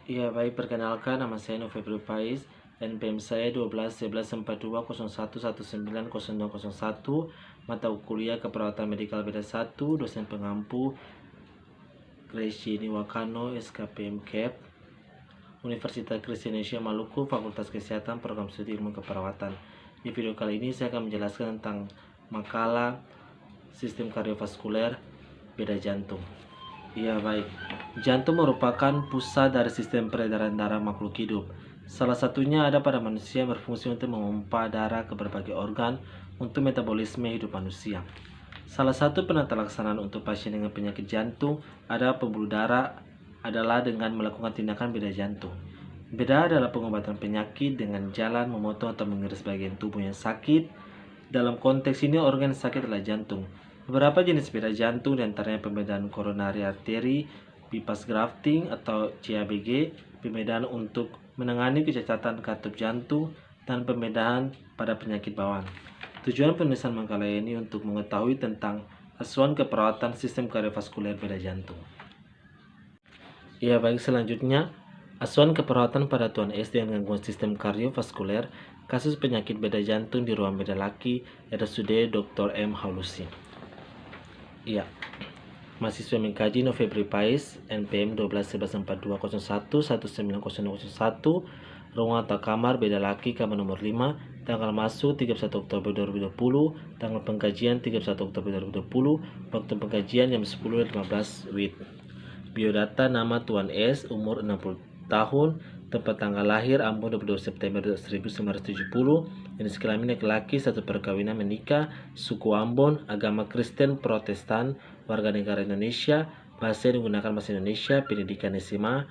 Ya baik, perkenalkan nama saya November Pais, NPM saya 12 11 42 01 19 0201, mata kuliah keperawatan medikal beda 1, dosen pengampu Gracie Niwakano, SKPM KEP, Universitas Kristen Indonesia Maluku, Fakultas Kesehatan, Program Studi Ilmu Keperawatan. Di video kali ini saya akan menjelaskan tentang makalah sistem kardiovaskuler beda jantung. Ya baik, jantung merupakan pusat dari sistem peredaran darah makhluk hidup. Salah satunya ada pada manusia yang berfungsi untuk memompa darah ke berbagai organ untuk metabolisme hidup manusia. Salah satu penata laksanaan untuk pasien dengan penyakit jantung adalah pembuluh darah adalah dengan melakukan tindakan beda jantung. Beda adalah pengobatan penyakit dengan jalan memotong atau mengiris bagian tubuh yang sakit. Dalam konteks ini organ sakit adalah jantung. Beberapa jenis beda jantung diantaranya pembedaan koronari arteri, bypass grafting atau CABG, pembedaan untuk menangani kecacatan katup jantung, dan pembedaan pada penyakit bawaan. Tujuan penulisan makalah ini untuk mengetahui tentang asuhan keperawatan sistem kardiovaskuler beda jantung. Ya baik, selanjutnya asuhan keperawatan pada Tuan S dengan gangguan sistem kardiovaskuler, kasus penyakit beda jantung di ruang beda laki, RSUD Dr. M. Haulusi. Iya, mahasiswa mengkaji November Pais, NPM 12 11 42 01 19 ruang atau kamar beda laki, kamar nomor 5, tanggal masuk 31 Oktober 2020, tanggal pengkajian 31 Oktober 2020, waktu pengkajian jam 10.15 WIB. Biodata nama Tuan S, umur 60 tahun, tempat tanggal lahir Ambon 22 September 1970, jenis kelamin laki-laki, satu perkawinan menikah, suku Ambon, agama Kristen Protestan, warga negara Indonesia, bahasa yang digunakan bahasa Indonesia, pendidikan SMA,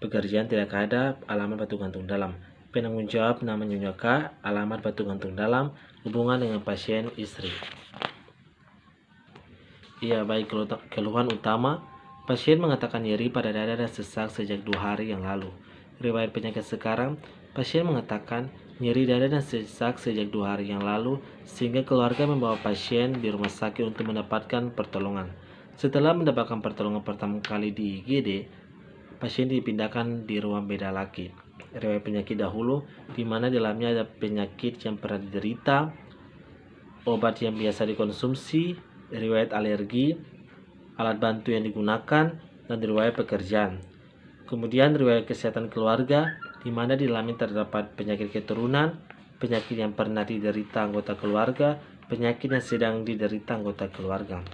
pekerjaan tidak ada, alamat batu gantung dalam, penanggung jawab nama Nyonya K, alamat batu gantung dalam, hubungan dengan pasien istri. Iya baik, keluhan utama. Pasien mengatakan nyeri pada dada dan sesak sejak 2 hari yang lalu. Riwayat penyakit sekarang, pasien mengatakan nyeri dada dan sesak sejak 2 hari yang lalu, sehingga keluarga membawa pasien di rumah sakit untuk mendapatkan pertolongan. Setelah mendapatkan pertolongan pertama kali di IGD, pasien dipindahkan di ruang beda laki. Riwayat penyakit dahulu, di mana dalamnya ada penyakit yang pernah diderita, obat yang biasa dikonsumsi, riwayat alergi, alat bantu yang digunakan, dan riwayat pekerjaan. Kemudian riwayat kesehatan keluarga, di mana di dalamnya terdapat penyakit keturunan, penyakit yang pernah diderita anggota keluarga, penyakit yang sedang diderita anggota keluarga.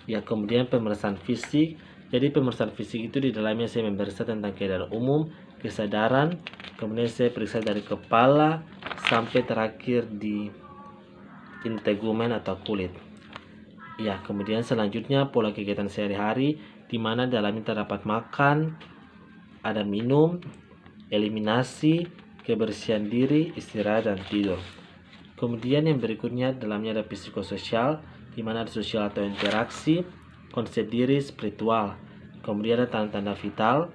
Ya, kemudian pemeriksaan fisik. Jadi pemeriksaan fisik itu di dalamnya saya memeriksa tentang keadaan umum, kesadaran, kemudian saya periksa dari kepala sampai terakhir di integumen atau kulit. Ya, kemudian selanjutnya pola kegiatan sehari-hari, di mana dalamnya terdapat makan, ada minum, eliminasi, kebersihan diri, istirahat, dan tidur. Kemudian yang berikutnya dalamnya ada psikososial, di mana ada sosial atau interaksi, konsep diri, spiritual. Kemudian ada tanda-tanda vital,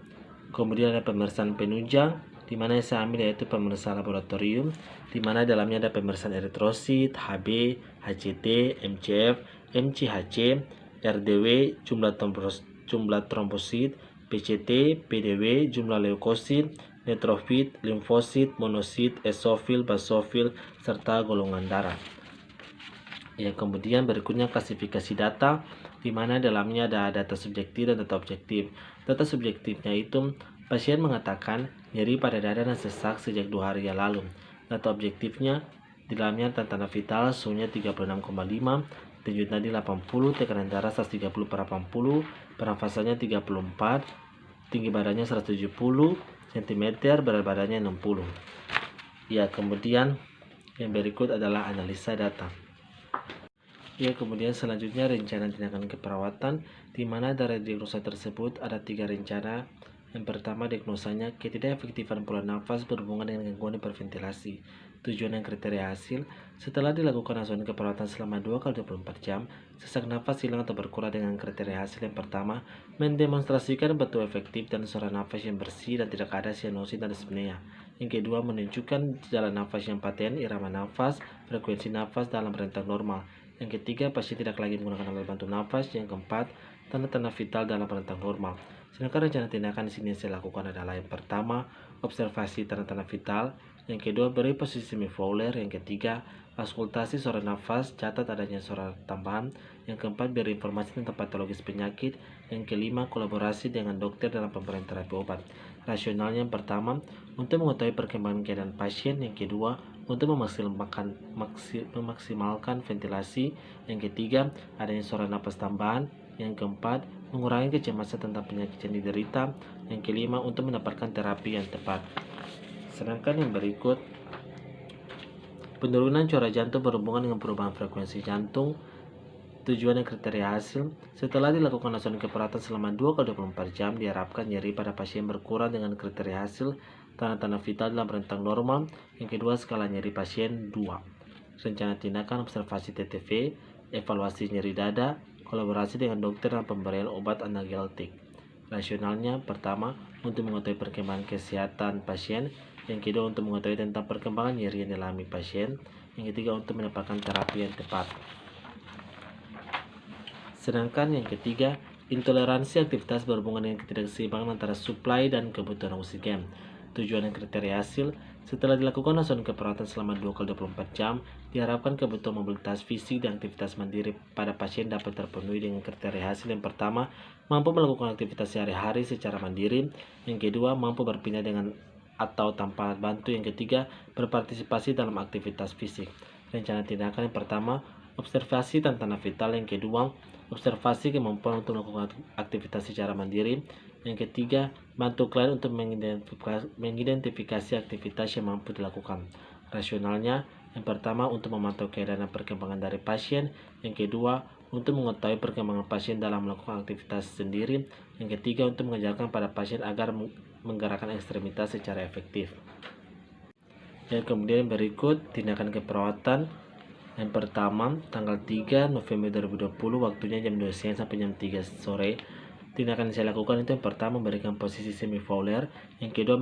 kemudian ada pemeriksaan penunjang, di mana yang saya ambil yaitu pemeriksaan laboratorium, di mana dalamnya ada pemeriksaan eritrosit, HB, HCT, MCF, MCHC, RDW, jumlah trombosit, PCT, PDW, jumlah leukosit, neutrofit, limfosit, monosit, esofil, basofil, serta golongan darah. Ya, kemudian berikutnya klasifikasi data, di mana dalamnya ada data subjektif dan data objektif. Data subjektifnya itu pasien mengatakan nyeri /pada dada dan sesak sejak 2 hari yang lalu. Data objektifnya di dalamnya tanda vital, suhunya 36,5, denyut nadi 80, tekanan darah 130/80, pernafasannya 34, tinggi badannya 170 cm, berat badannya 60. Ya, kemudian yang berikut adalah analisa data. Ya, kemudian selanjutnya rencana tindakan keperawatan, di mana dari diagnosa tersebut ada 3 rencana. Yang pertama, diagnosanya ketidakefektifan pola nafas berhubungan dengan gangguan hiperventilasi. Tujuan dan kriteria hasil, setelah dilakukan asuhan keperawatan selama 2x24 jam, sesak nafas hilang atau berkurang dengan kriteria hasil. Yang pertama, mendemonstrasikan betul efektif dan suara nafas yang bersih dan tidak ada sianosis dan dyspnea. Yang kedua, menunjukkan jalan nafas yang paten, irama nafas, frekuensi nafas dalam rentang normal. Yang ketiga, pasien tidak lagi menggunakan alat bantu nafas. Yang keempat, tanda-tanda vital dalam rentang normal. Sedangkan rencana tindakan di sini yang saya lakukan adalah yang pertama, observasi tanda-tanda vital, yang kedua, beri posisi semi-Fowler, yang ketiga, auskultasi suara nafas, catat adanya suara tambahan, yang keempat, beri informasi tentang patologis penyakit, yang kelima, kolaborasi dengan dokter dalam pemberian terapi obat. Rasionalnya yang pertama, untuk mengetahui perkembangan keadaan pasien, yang kedua, untuk memaksimalkan ventilasi, yang ketiga, adanya suara napas tambahan, yang keempat, mengurangi kecemasan tentang penyakit yang diderita, yang kelima, untuk mendapatkan terapi yang tepat. Sedangkan yang berikut, penurunan cora jantung berhubungan dengan perubahan frekuensi jantung. Tujuan dan kriteria hasil, setelah dilakukan asuhan keperawatan selama 2x24 jam, diharapkan nyeri pada pasien berkurang dengan kriteria hasil, tanda-tanda vital dalam rentang normal. Yang kedua, skala nyeri pasien 2. Rencana tindakan, observasi TTV, evaluasi nyeri dada, kolaborasi dengan dokter dalam pemberian obat analgetik. Rasionalnya, pertama, untuk mengetahui perkembangan kesehatan pasien, yang kedua, untuk mengetahui tentang perkembangan nyeri yang dialami pasien, yang ketiga, untuk mendapatkan terapi yang tepat. Sedangkan yang ketiga, intoleransi aktivitas berhubungan dengan ketidakseimbangan antara suplai dan kebutuhan oksigen. Tujuan dan kriteria hasil, setelah dilakukan asuhan keperawatan selama 2x24 jam, diharapkan kebutuhan mobilitas fisik dan aktivitas mandiri pada pasien dapat terpenuhi dengan kriteria hasil. Yang pertama, mampu melakukan aktivitas sehari-hari secara mandiri. Yang kedua, mampu berpindah dengan atau tanpa alat bantu. Yang ketiga, berpartisipasi dalam aktivitas fisik. Rencana tindakan yang pertama, observasi tanda-tanda vital. Yang kedua, observasi kemampuan untuk melakukan aktivitas secara mandiri. Yang ketiga, bantu klien untuk mengidentifikasi aktivitas yang mampu dilakukan. Rasionalnya, yang pertama, untuk memantau keadaan dan perkembangan dari pasien. Yang kedua, untuk mengetahui perkembangan pasien dalam melakukan aktivitas sendiri. Yang ketiga, untuk mengajarkan pada pasien agar menggerakkan ekstremitas secara efektif. Yang kemudian berikut tindakan keperawatan. Yang pertama, tanggal 3 November 2020, waktunya jam 2 siang sampai jam 3 sore. Tindakan yang saya lakukan itu yang pertama, memberikan posisi semi-Fowler, yang kedua,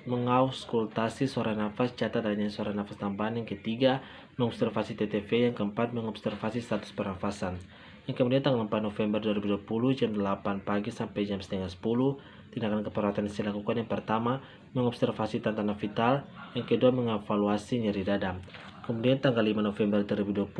mengauskultasi suara nafas, catat adanya suara nafas tambahan, yang ketiga, mengobservasi TTV, yang keempat, mengobservasi status pernafasan. Yang kemudian tanggal 4 November 2020 jam 8 pagi sampai jam setengah 10, tindakan keperawatan yang saya lakukan yang pertama, mengobservasi tanda-tanda vital, yang kedua, mengevaluasi nyeri dada. Kemudian tanggal 5 November 2020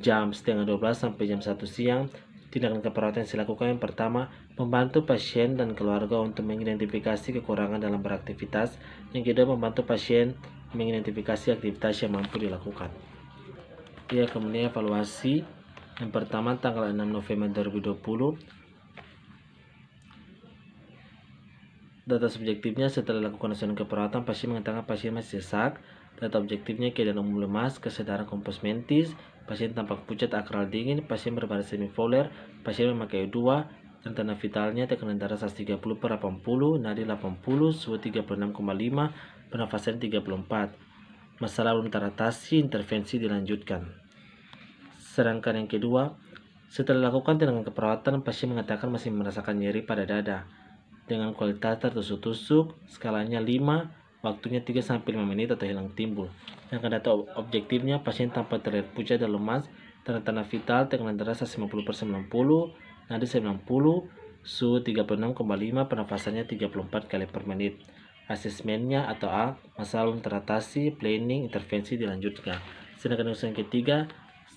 jam setengah 12 sampai jam 1 siang, tindakan keperawatan yang saya lakukan yang pertama, membantu pasien dan keluarga untuk mengidentifikasi kekurangan dalam beraktivitas. Yang kedua, membantu pasien mengidentifikasi aktivitas yang mampu dilakukan. Ya, kemudian evaluasi. Yang pertama, tanggal 6 November 2020, data subjektifnya setelah dilakukan asuhan keperawatan, pasien mengatakan pasien masih sesak. Data objektifnya keadaan umum lemas, kesadaran kompos mentis, pasien tampak pucat akral dingin, pasien berbaris semi-Fowler, pasien memakai O2, dan tanda vitalnya tekanan darah 130/80, nadi 80, suhu 36,5, pernafasan 34. Masalah belum teratasi, intervensi dilanjutkan. Sedangkan yang kedua, setelah dilakukan tindakan keperawatan, pasien mengatakan masih merasakan nyeri pada dada dengan kualitas tertusuk-tusuk, skalanya 5, waktunya 3-5 menit atau hilang timbul. Yang data objektifnya, pasien tampak terlihat pucat dan lemas, tanda-tanda vital tekanan darah 150/90, nadi 90, suhu 36,5, pernafasannya 34 kali per menit. Asesmennya atau A, masalah belum teratasi, planning, intervensi dilanjutkan. Sedangkan urusan ketiga,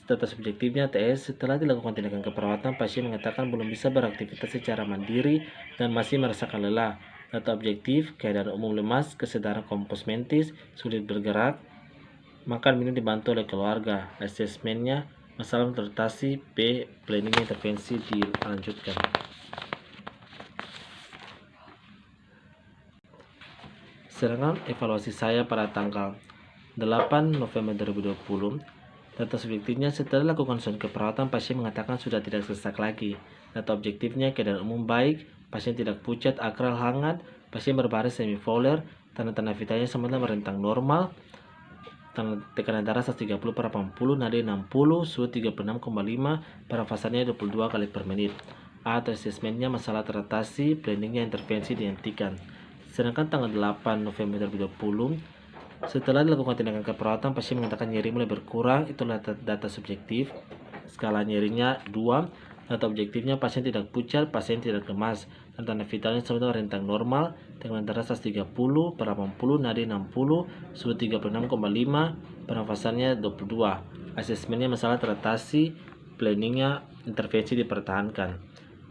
data subjektifnya TS, setelah dilakukan tindakan keperawatan, pasien mengatakan belum bisa beraktivitas secara mandiri dan masih merasakan lelah. Data objektif, keadaan umum lemas, kesadaran kompos mentis, sulit bergerak, makan minum dibantu oleh keluarga. Asesmennya, masalah teratasi, B, planning intervensi dilanjutkan. Sedangkan evaluasi saya pada tanggal 8 November 2020, data subjektifnya setelah dilakukan asuhan keperawatan, pasien mengatakan sudah tidak sesak lagi. Data objektifnya keadaan umum baik, pasien tidak pucat, akral hangat, pasien berbaris semi-Fowler, tanda-tanda vitalnya semuanya merentang normal, tekanan darah 130/80, nadi 60, suhu 36,5, pernafasannya 22 kali per menit. A, atau asesmennya masalah teratasi, planningnya intervensi dihentikan. Sedangkan tanggal 8 November 2020, setelah dilakukan tindakan keperawatan, pasien mengatakan nyeri mulai berkurang. Itulah data subjektif. Skala nyerinya 2, Data objektifnya pasien tidak pucat, pasien tidak lemas, dan tanda vitalnya sebetulnya rentang normal, tekanan darah 130 per 80, nadi 60, suhu 36,5, pernafasannya 22. Asesmennya masalah teratasi, planningnya intervensi dipertahankan.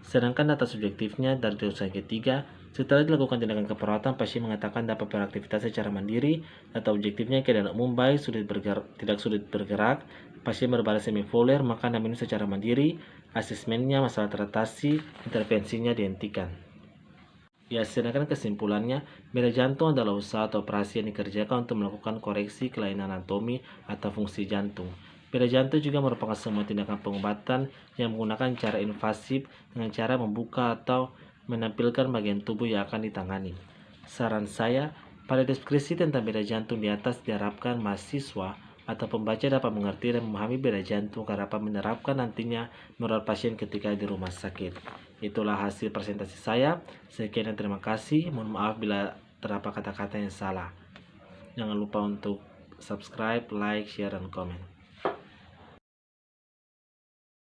Sedangkan data subjektifnya dari dosen ketiga, setelah dilakukan tindakan keperawatan, pasien mengatakan dapat beraktivitas secara mandiri. Data objektifnya keadaan umum baik, tidak sulit bergerak, pasien berbadan semivoler, makan dan minum secara mandiri. Asesmennya masalah teratasi, intervensinya dihentikan. Ya, sedangkan kesimpulannya, beda jantung adalah usaha atau operasi yang dikerjakan untuk melakukan koreksi kelainan anatomi atau fungsi jantung. Beda jantung juga merupakan semua tindakan pengobatan yang menggunakan cara invasif dengan cara membuka atau menampilkan bagian tubuh yang akan ditangani. Saran saya, pada deskripsi tentang beda jantung di atas diharapkan mahasiswa atau pembaca dapat mengerti dan memahami beda jantung karena dapat menerapkan nantinya merawat pasien ketika di rumah sakit. Itulah hasil presentasi saya. Sekian dan terima kasih. Mohon maaf bila terdapat kata-kata yang salah. Jangan lupa untuk subscribe, like, share, dan komen.